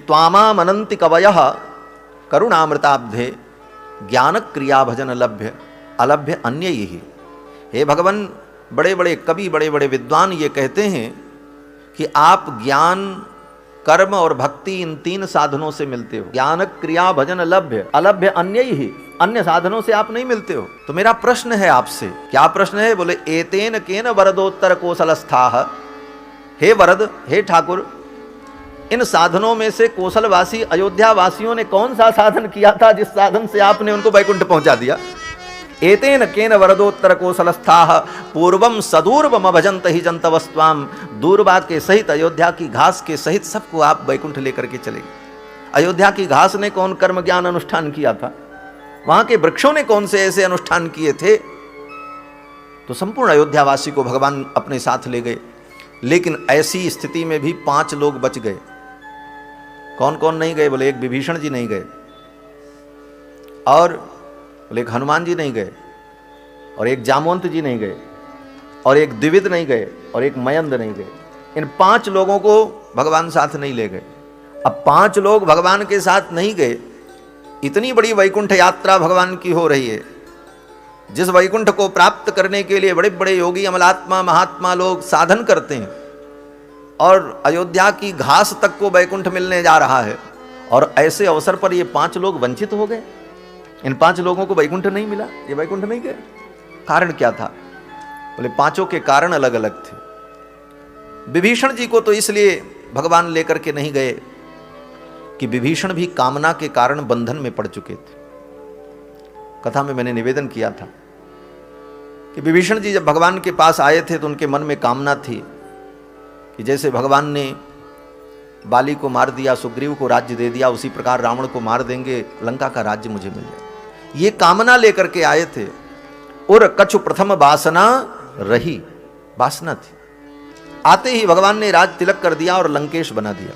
त्वामामनन्ति कवयः करुणामृताब्धे ज्ञान क्रिया भजन लभ्य अलभ्य अन्य ही। हे भगवान, बड़े बड़े कवि, बड़े बड़े विद्वान ये कहते हैं कि आप ज्ञान, कर्म और भक्ति इन तीन साधनों से मिलते हो। ज्ञान क्रिया भजन लभ्य अलभ्य अन्य ही, अन्य साधनों से आप नहीं मिलते हो। तो मेरा प्रश्न है आपसे, क्या प्रश्न है? बोले एतेन केन वरदोत्तर कोसलस्थाः। हे वरद, हे ठाकुर, इन साधनों में से कोसलवासी अयोध्या वासियों ने कौन सा साधन किया था जिस साधन से आपने उनको वैकुंठ पहुंचा दिया? एतेन केन वरदोत्तर कोसलस्थाः पूर्वम सदूर्वम भजंत ही जंतवस्त्वाम। दूर्वा के सहित, अयोध्या की घास के सहित सबको आप वैकुंठ लेकर के चले गए। अयोध्या की घास ने कौन कर्म ज्ञान अनुष्ठान किया था? वहां के वृक्षों ने कौन से ऐसे अनुष्ठान किए थे? तो संपूर्ण अयोध्यावासी को भगवान अपने साथ ले गए। लेकिन ऐसी स्थिति में भी 5 लोग बच गए। कौन कौन नहीं गए? बोले एक विभीषण जी नहीं गए, और बोले एक हनुमान जी नहीं गए, और एक जामवंत जी नहीं गए, और एक द्विविद नहीं गए, और एक मयंद नहीं गए। इन 5 लोगों को भगवान साथ नहीं ले गए। अब 5 लोग भगवान के साथ नहीं गए। इतनी बड़ी वैकुंठ यात्रा भगवान की हो रही है, जिस वैकुंठ को प्राप्त करने के लिए बड़े बड़े योगी, अमलात्मा, महात्मा लोग साधन करते हैं, और अयोध्या की घास तक को वैकुंठ मिलने जा रहा है, और ऐसे अवसर पर ये 5 लोग वंचित हो गए। इन 5 लोगों को वैकुंठ नहीं मिला, ये वैकुंठ नहीं गए। कारण क्या था? बोले 5 के कारण अलग अलग थे। विभीषण जी को तो इसलिए भगवान लेकर के नहीं गए कि विभीषण भी कामना के कारण बंधन में पड़ चुके थे। कथा में मैंने निवेदन किया था कि विभीषण जी जब भगवान के पास आए थे तो उनके मन में कामना थी कि जैसे भगवान ने बाली को मार दिया, सुग्रीव को राज्य दे दिया, उसी प्रकार रावण को मार देंगे, लंका का राज्य मुझे मिल जाए। ये कामना लेकर के आए थे। और कछु प्रथम वासना रही, वासना थी। आते ही भगवान ने राज तिलक कर दिया और लंकेश बना दिया।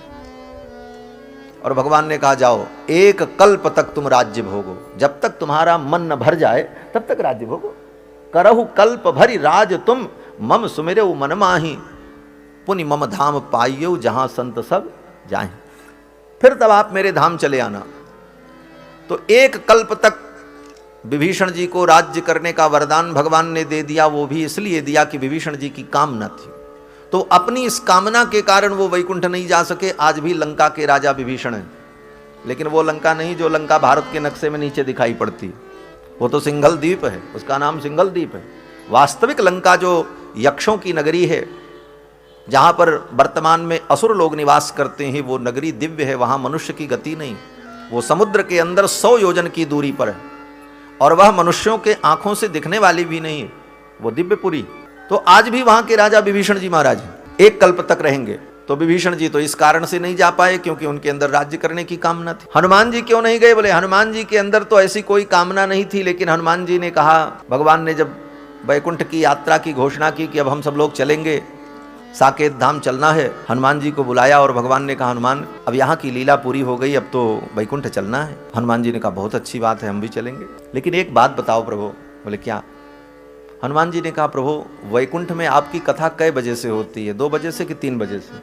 और भगवान ने कहा जाओ, एक कल्प तक तुम राज्य भोगो, जब तक तुम्हारा मन न भर जाए तब तक राज्य भोगो। करहु कल्प भरी राज तुम, मम सुमिरऊ मन माही, पुनि मम धाम पाइयो जहां संत सब जाएं। फिर तब आप मेरे धाम चले आना। तो एक कल्प तक विभीषण जी को राज्य करने का वरदान भगवान ने दे दिया। वो भी इसलिए दिया कि विभीषण जी की कामना थी। तो अपनी इस कामना के कारण वो वैकुंठ नहीं जा सके। आज भी लंका के राजा विभीषण हैं, लेकिन वो लंका नहीं जो लंका भारत के नक्शे में नीचे दिखाई पड़ती। वो तो सिंघल द्वीप है, उसका नाम सिंघल द्वीप है। वास्तविक लंका जो यक्षों की नगरी है, जहाँ पर वर्तमान में असुर लोग निवास करते हैं, वो नगरी दिव्य है। वहाँ मनुष्य की गति नहीं। वो समुद्र के अंदर 100 योजन की दूरी पर है, और वह मनुष्यों के आंखों से दिखने वाली भी नहीं है, वो दिव्यपुरी। तो आज भी वहाँ के राजा विभीषण जी महाराज एक कल्प तक रहेंगे। तो विभीषण जी तो इस कारण से नहीं जा पाए क्योंकि उनके अंदर राज्य करने की कामना थी। हनुमान जी क्यों नहीं गए? बोले हनुमान जी के अंदर तो ऐसी कोई कामना नहीं थी, लेकिन हनुमान जी ने कहा, भगवान ने जब वैकुंठ की यात्रा की घोषणा की कि अब हम सब लोग चलेंगे, साकेत धाम चलना है, हनुमान जी को बुलाया और भगवान ने कहा, हनुमान अब यहाँ की लीला पूरी हो गई, अब तो वैकुंठ चलना है। हनुमान जी ने कहा, बहुत अच्छी बात है, हम भी चलेंगे, लेकिन एक बात बताओ प्रभु। बोले क्या? हनुमान जी ने कहा, प्रभु वैकुंठ में आपकी कथा कै बजे से होती है? 2 बजे से कि 3 बजे से?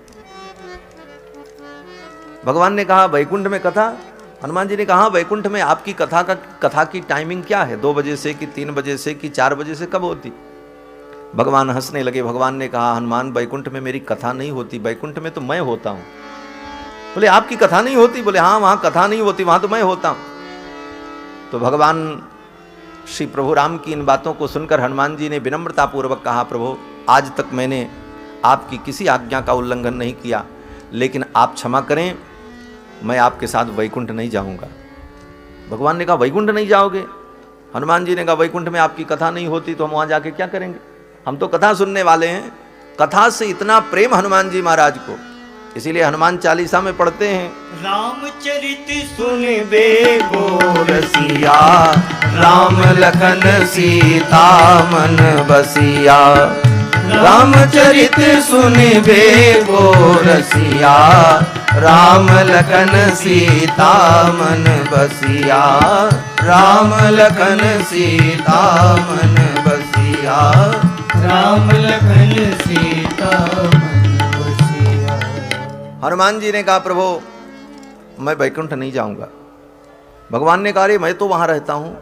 भगवान ने कहा, वैकुंठ में कथा? हनुमान जी ने कहा, वैकुंठ में आपकी कथा की टाइमिंग क्या है? 2 बजे से कि 3 बजे से कि 4 बजे से, कब होती? भगवान हंसने लगे। भगवान ने कहा, हनुमान वैकुंठ में मेरी कथा नहीं होती, वैकुंठ में तो मैं होता हूं। बोले आपकी कथा नहीं होती? बोले हाँ, वहां कथा नहीं होती, वहां तो मैं होता हूं। तो भगवान श्री प्रभु राम की इन बातों को सुनकर हनुमान जी ने विनम्रता पूर्वक कहा, प्रभु आज तक मैंने आपकी किसी आज्ञा का उल्लंघन नहीं किया, लेकिन आप क्षमा करें, मैं आपके साथ वैकुंठ नहीं जाऊंगा। भगवान ने कहा, वैकुंठ नहीं जाओगे? हनुमान जी ने कहा, वैकुंठ में आपकी कथा नहीं होती तो हम वहां जाके क्या करेंगे? हम तो कथा सुनने वाले हैं। कथा से इतना प्रेम हनुमान जी महाराज को, इसीलिए हनुमान चालीसा में पढ़ते हैं, रामचरित सुनिबे गो रसिया, राम लखन सीता मन बसिया। रामचरित सुनिबे गो रसिया, राम लखन सीता मन बसिया। राम लखन सीता मन बसिया। राम लखन सीता मन बसिया। हनुमान जी ने कहा, प्रभु मैं वैकुंठ नहीं जाऊंगा। भगवान ने कहा अरे मैं तो वहां रहता हूं,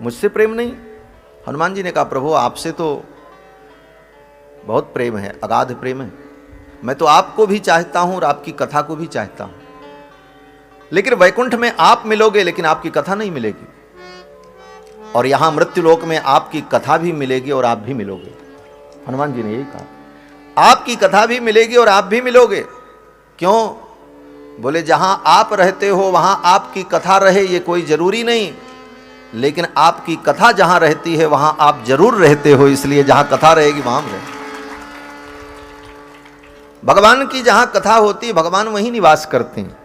मुझसे प्रेम नहीं? हनुमान जी ने कहा प्रभु आपसे तो बहुत प्रेम है, अगाध प्रेम है, मैं तो आपको भी चाहता हूं और आपकी कथा को भी चाहता हूं, लेकिन वैकुंठ में आप मिलोगे लेकिन आपकी कथा नहीं मिलेगी, और यहां मृत्युलोक में आपकी कथा भी मिलेगी और आप भी मिलोगे। हनुमान जी ने यही कहा, आपकी कथा भी मिलेगी और आप भी मिलोगे। क्यों? बोले जहां आप रहते हो वहां आपकी कथा रहे ये कोई जरूरी नहीं, लेकिन आपकी कथा जहां रहती है वहां आप जरूर रहते हो, इसलिए जहां कथा रहेगी वहां रहे। भगवान की जहां कथा होती है भगवान वहीं निवास करते हैं।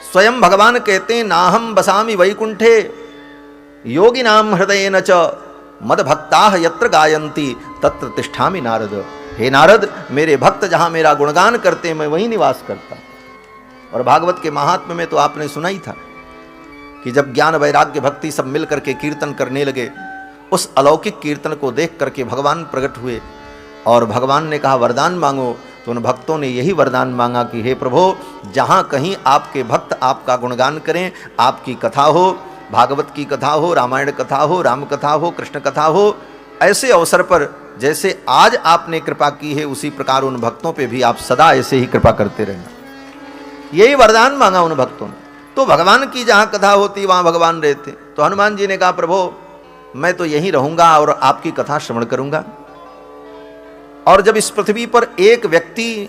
स्वयं भगवान कहते हैं नाहम बसामि वैकुंठे योगिनाम हृदय न च मद भक्ताः यत्र गायन्ति तत्र तिष्ठामि नारद। हे नारद, मेरे भक्त जहां मेरा गुणगान करते हैं मैं वहीं निवास करता हूं। और भागवत के महात्म्य में तो आपने सुना ही था कि जब ज्ञान वैराग्य भक्ति सब मिल करके कीर्तन करने लगे, उस अलौकिक कीर्तन को देख करके भगवान प्रकट हुए और भगवान ने कहा वरदान मांगो। तो उन भक्तों ने यही वरदान मांगा कि हे प्रभु, जहां कहीं आपके भक्त आपका गुणगान करें, आपकी कथा हो, भागवत की कथा हो, रामायण कथा हो, राम कथा हो, कृष्ण कथा हो, ऐसे अवसर पर जैसे आज आपने कृपा की है उसी प्रकार उन भक्तों पे भी आप सदा ऐसे ही कृपा करते रहना। यही वरदान मांगा उन भक्तों ने। तो भगवान की जहां कथा होती वहां भगवान रहते। तो हनुमान जी ने कहा प्रभु मैं तो यहीं रहूंगा और आपकी कथा श्रवण करूंगा। और जब इस पृथ्वी पर एक व्यक्ति,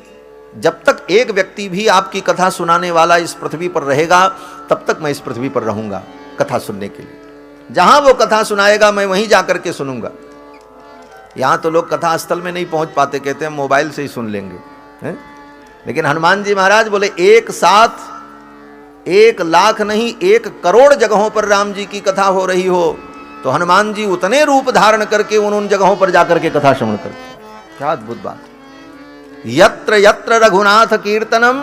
जब तक एक व्यक्ति भी आपकी कथा सुनाने वाला इस पृथ्वी पर रहेगा तब तक मैं इस पृथ्वी पर रहूंगा कथा सुनने के लिए। जहां वो कथा सुनाएगा मैं वहीं जाकर के सुनूंगा। यहां तो लोग कथा स्थल में नहीं पहुंच पाते, कहते हैं मोबाइल से ही सुन लेंगे, है? लेकिन हनुमान जी महाराज बोले एक साथ 1 लाख नहीं 1 करोड़ जगहों पर राम जी की कथा हो रही हो तो हनुमान जी उतने रूप धारण करके उन जगहों पर जाकर के कथा श्रवण करते। क्या अद्भुत बात। यत्र यत्र रघुनाथ कीर्तनम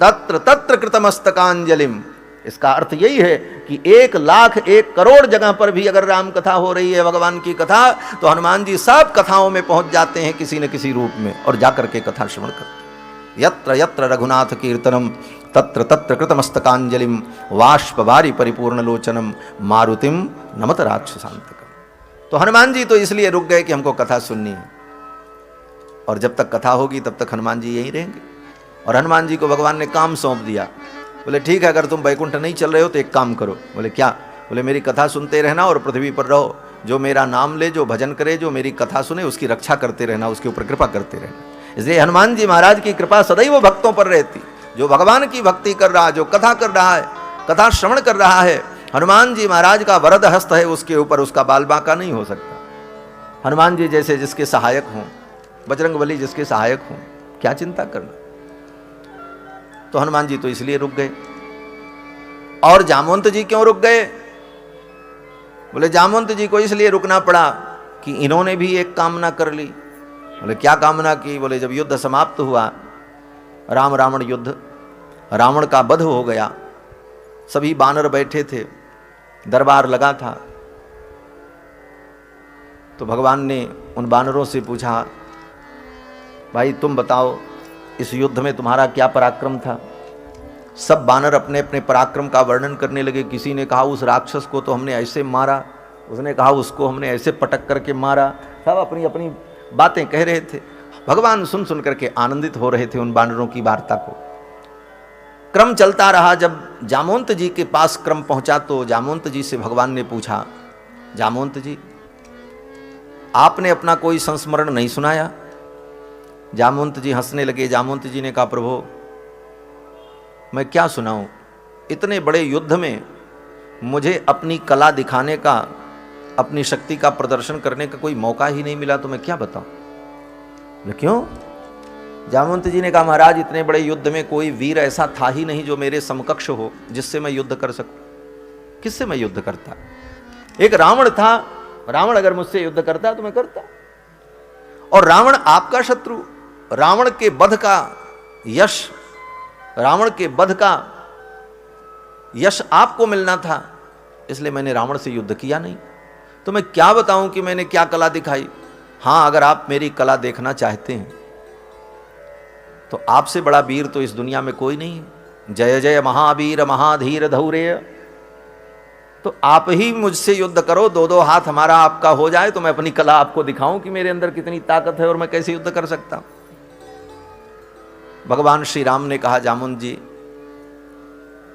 तत्र तत्र कृतमस्तकांजलिम। इसका अर्थ यही है कि 1 लाख 1 करोड़ जगह पर भी अगर राम कथा हो रही है, भगवान की कथा, तो हनुमान जी सब कथाओं में पहुंच जाते हैं किसी न किसी रूप में और जाकर के कथा श्रवण करते। यत्र यत्र रघुनाथ कीर्तनम तत्र तत्र कृतमस्तकांजलिम वाष्पवारि परिपूर्ण लोचनम मारुतिम नमत राक्षसांतकम। तो हनुमान जी तो इसलिए रुक गए कि हमको कथा सुननी है, और जब तक कथा होगी तब तक हनुमान जी यहीं रहेंगे। और हनुमान जी को भगवान ने काम सौंप दिया। बोले ठीक है, अगर तुम वैकुंठ नहीं चल रहे हो तो एक काम करो। बोले क्या? बोले मेरी कथा सुनते रहना और पृथ्वी पर रहो, जो मेरा नाम ले, जो भजन करे, जो मेरी कथा सुने उसकी रक्षा करते रहना, उसके ऊपर कृपा करते रहना। इसलिए हनुमान जी महाराज की कृपा सदैव भक्तों पर रहती। जो भगवान की भक्ति कर रहा है, जो कथा कर रहा है, कथा श्रवण कर रहा है, हनुमान जी महाराज का वरद हस्त है उसके ऊपर, उसका बाल बांका नहीं हो सकता। हनुमान जी जैसे जिसके सहायक हों, बजरंगबली जिसके सहायक हों, क्या चिंता करना। तो हनुमान जी तो इसलिए रुक गए। और जामवंत जी क्यों रुक गए? बोले जामवंत जी को इसलिए रुकना पड़ा कि इन्होंने भी एक कामना कर ली। बोले क्या कामना की? बोले जब युद्ध समाप्त हुआ, राम रावण युद्ध, रावण का वध हो गया, सभी बानर बैठे थे, दरबार लगा था, तो भगवान ने उन बानरों से पूछा भाई तुम बताओ इस युद्ध में तुम्हारा क्या पराक्रम था? सब बानर अपने अपने पराक्रम का वर्णन करने लगे। किसी ने कहा उस राक्षस को तो हमने ऐसे मारा, उसने कहा उसको हमने ऐसे पटक करके मारा। सब अपनी अपनी बातें कह रहे थे। भगवान सुन सुन करके आनंदित हो रहे थे उन बानरों की वार्ता को। क्रम चलता रहा। जब जामवंत जी के पास क्रम पहुंचा तो जामवंत जी से भगवान ने पूछा, जामवंत जी आपने अपना कोई संस्मरण नहीं सुनाया? जामवंत जी हंसने लगे। जामवंत जी ने कहा प्रभु मैं क्या सुनाऊं, इतने बड़े युद्ध में मुझे अपनी कला दिखाने का, अपनी शक्ति का प्रदर्शन करने का कोई मौका ही नहीं मिला, तो मैं क्या बताऊं। क्यों? जामवंत जी ने कहा महाराज इतने बड़े युद्ध में कोई वीर ऐसा था ही नहीं जो मेरे समकक्ष हो, जिससे मैं युद्ध कर सकूं। किससे मैं युद्ध करता? एक रावण था, रावण अगर मुझसे युद्ध करता तो मैं करता। और रावण आपका शत्रु, रावण के वध का यश, रावण के वध का यश आपको मिलना था, इसलिए मैंने रावण से युद्ध किया नहीं। तो मैं क्या बताऊं कि मैंने क्या कला दिखाई। हां, अगर आप मेरी कला देखना चाहते हैं तो आपसे बड़ा वीर तो इस दुनिया में कोई नहीं है। जय जय महावीर महाधीर धौरेय। तो आप ही मुझसे युद्ध करो, दो दो हाथ हमारा आपका हो जाए तो मैं अपनी कला आपको दिखाऊं कि मेरे अंदर कितनी ताकत है और मैं कैसे युद्ध कर सकता हूं। भगवान श्री राम ने कहा, जामुन जी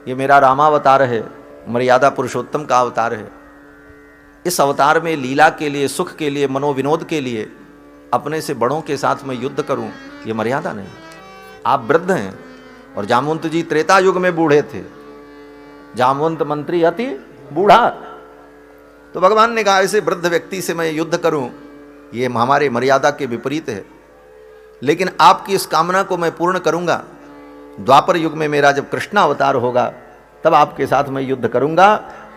ये मेरा रामावतार है, मर्यादा पुरुषोत्तम का अवतार है। इस अवतार में लीला के लिए, सुख के लिए, मनोविनोद के लिए अपने से बड़ों के साथ मैं युद्ध करूं, ये मर्यादा नहीं। आप वृद्ध हैं और जामवंत जी त्रेता युग में बूढ़े थे। जामवंत मंत्री अति बूढ़ा। तो भगवान ने कहा ऐसे वृद्ध व्यक्ति से मैं युद्ध करूं, ये हमारे मर्यादा के विपरीत है। लेकिन आपकी इस कामना को मैं पूर्ण करूंगा। द्वापर युग में मेरा जब कृष्ण अवतार होगा तब आपके साथ मैं युद्ध करूंगा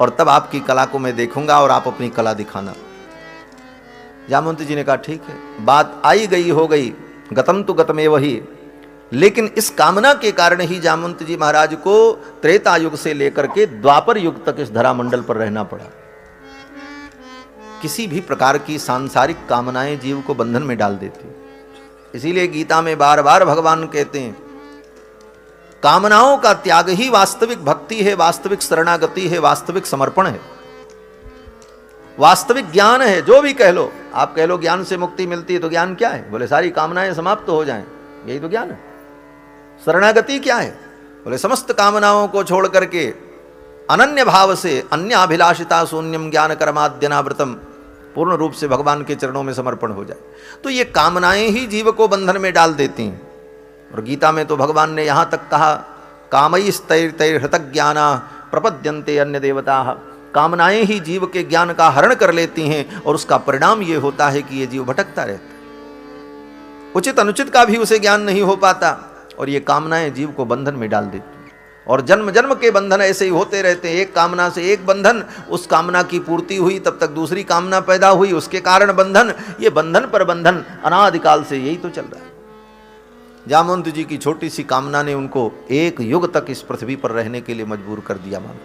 और तब आपकी कला को मैं देखूंगा और आप अपनी कला दिखाना। जामवंत जी ने कहा ठीक है, बात आई गई हो गई, गतम तो गतमेव ही। लेकिन इस कामना के कारण ही जामवंत जी महाराज को त्रेता युग से लेकर के द्वापर युग तक इस धरामंडल पर रहना पड़ा। किसी भी प्रकार की सांसारिक कामनाएं जीव को बंधन में डाल देती। इसीलिए गीता में बार बार भगवान कहते हैं कामनाओं का त्याग ही वास्तविक भक्ति है, वास्तविक शरणागति है, वास्तविक समर्पण है, वास्तविक ज्ञान है। जो भी कह लो, आप कह लो ज्ञान से मुक्ति मिलती है, तो ज्ञान क्या है? बोले सारी कामनाएं समाप्त हो जाएं, यही तो ज्ञान है। शरणागति क्या है? बोले समस्त कामनाओं को छोड़ करके अनन्य भाव से अन्याभिलाषिता शून्यम ज्ञान कर्माद्यनावृतम, पूर्ण रूप से भगवान के चरणों में समर्पण हो जाए। तो ये कामनाएं ही जीव को बंधन में डाल देती हैं। और गीता में तो भगवान ने यहाँ तक कहा कामैस्तैर्तैर्हृतज्ञाना प्रपद्यन्ते अन्य देवता। कामनाएं ही जीव के ज्ञान का हरण कर लेती हैं और उसका परिणाम ये होता है कि ये जीव भटकता रहता है। उचित अनुचित का भी उसे ज्ञान नहीं हो पाता और ये कामनाएं जीव को बंधन में डाल देती हैं। और जन्म जन्म के बंधन ऐसे ही होते रहते हैं। एक कामना से एक बंधन, उस कामना की पूर्ति हुई तब तक दूसरी कामना पैदा हुई, उसके कारण बंधन, ये बंधन पर बंधन अनादिकाल से यही तो चल रहा है। जामवंत जी की छोटी सी कामना ने उनको एक युग तक इस पृथ्वी पर रहने के लिए मजबूर कर दिया मानो।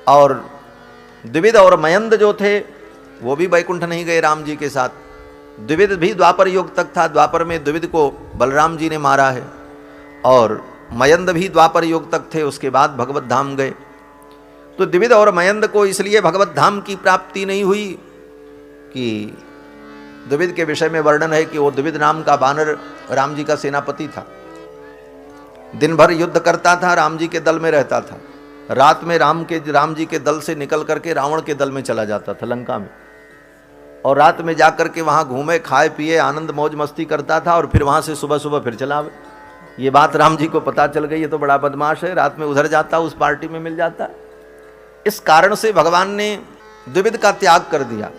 और द्विविद और मयंद जो थे वो भी वैकुंठ नहीं गए राम जी के साथ। द्विविद भी द्वापर युग तक था। द्वापर में द्विविद को बलराम जी ने मारा है और मयंद भी द्वापर युग तक थे, उसके बाद भगवत धाम गए। तो द्विविद और मयंद को इसलिए भगवत धाम की प्राप्ति नहीं हुई कि द्विविद के विषय में वर्णन है कि वो द्विविद नाम का वानर राम जी का सेनापति था। दिन भर युद्ध करता था, राम जी के दल में रहता था। रात में राम जी के दल से निकल करके रावण के दल में चला जाता था लंका में, और रात में जाकर के वहां घूमे, खाए पिए, आनंद मौज मस्ती करता था और फिर वहां से सुबह सुबह फिर चला आवे। ये बात राम जी को पता चल गई, ये तो बड़ा बदमाश है, रात में उधर जाता, उस पार्टी में मिल जाता। इस कारण से भगवान ने द्विविद का त्याग कर दिया।